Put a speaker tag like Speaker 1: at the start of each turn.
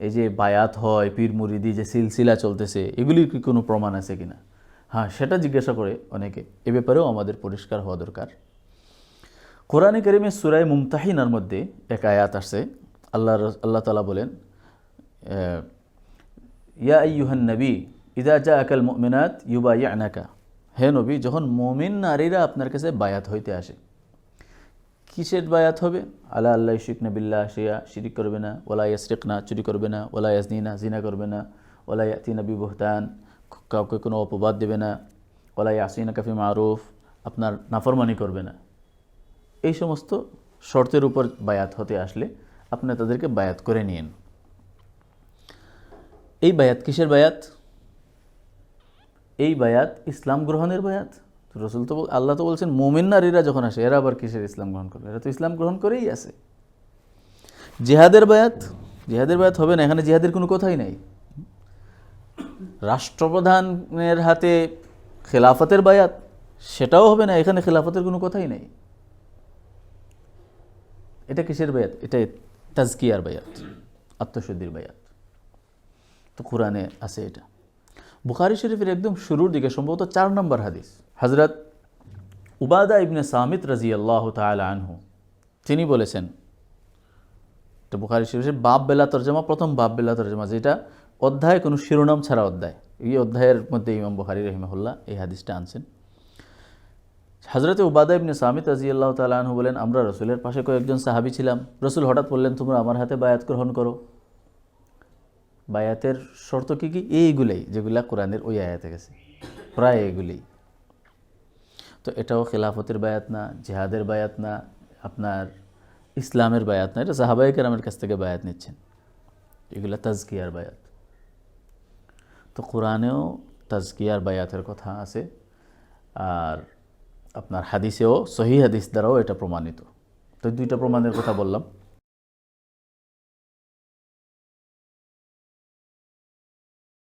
Speaker 1: এই যে বায়াত হয়, পীর মুরিদি যে সিলসিলা চলতেছে, এগুলির কি কোনো প্রমাণ আছে কিনা? হ্যাঁ, সেটা জিজ্ঞাসা করে অনেকে। এ ব্যাপারেও আমাদের পরিষ্কার হওয়া দরকার। কোরআনে কারিমে সূরা মুমতাহিনার মধ্যে এক আয়াত আসছে, আল্লাহ তাআলা বলেন, ইয়া আইয়ুহান নবী ইযা জাআকাল মুমিনাত ইউবাইয়ুনাকা, হে নবী, যখন মুমিন নারীরা আপনার কাছে বায়াত হইতে আসে, কিসের বায়াত হবে? আলা আল্লাহ ইউশরিকনা বিল্লাহ শিয়া, শিরিক করবে না, ওয়ালা ইয়াসরিকনা, চুরি করবে না, ওয়ালা ইয়াজনিনা, জিনা করবে না, ওয়ালা ইয়াতিনা বিবুহতান, কাউকে কোনো অপবাদ দেবে না, ওয়ালা ইয়াসিনা কাফি মারুফ, আপনার নাফরমানি করবে না। এই সমস্ত শর্তের উপর বায়াত হতে আসলে আপনি তাদেরকে বায়াত করে নিন। এই বায়াত কিসের বায়াত? এই বায়াত ইসলাম গ্রহণের বায়াত। রসুল তো, আল্লাহ তো বলছেন মুমিন নারীরা যখন আসে, এরা আবার কিসের ইসলাম গ্রহণ করবে? এরা তো ইসলাম গ্রহণ করেই আছে। জিহাদের বায়াত, জিহাদের বায়াত হবে না, এখানে জিহাদের কোনো কথাই নাই। রাষ্ট্রপ্রধানের হাতে খেলাফতের বায়াত, সেটাও হবে না, এখানে খেলাফতের কোনো কথাই নাই। এটা কিসের বায়াত? এটা তাজকিয়ার বায়াত, আত্মশুদ্ধির বায়াত। তো কোরআনে আছে এটা। বুখারী শরীফের একদম শুরুর দিকে, সম্ভবত 4 নম্বর হাদিস, হযরত উবাদা ইবনে সামিত রাদিয়াল্লাহু তাআলা আনহু তিনি বলেছেন, এটা বুখারী শরীফের বাব বেলা তরজমা, প্রথম বাব বেলা তরজমা, যেটা অধ্যায় কোনো শিরোনাম ছাড়া অধ্যায়, এই অধ্যায়ের মধ্যে ইমাম বুখারী রাহিমাহুল্লাহ এই হাদিসটা আনছেন। হযরত উবাদা ইবনে সামিত রাদিয়াল্লাহু তাআলা আনহু বলেন, আমরা রাসূলের পাশে কয়েকজন সাহাবী ছিলাম। রাসূল হঠাৎ বললেন, তোমরা আমার হাতে বায়াত গ্রহণ করো। বায়াতের শর্ত কী কী? এইগুলাই যেগুলা কোরআনের ওই আয়াতে গেছে, প্রায় এগুলি। তো এটাও খেলাফতের বায়াত না, জিহাদের বায়াত না, আপনার ইসলামের বায়াত না, এটা সাহাবায়ে কেরামের কাছ থেকে বায়াত নিচ্ছেন। এগুলা তাজকিয়ার বায়াত। তো কোরআনেও তাজকিয়ার বায়াতের কথা আছে, আর আপনার হাদিসেও, সহিহ হাদিস দ্বারাও এটা প্রমাণিত। তো 2টা প্রমাণের কথা বললাম।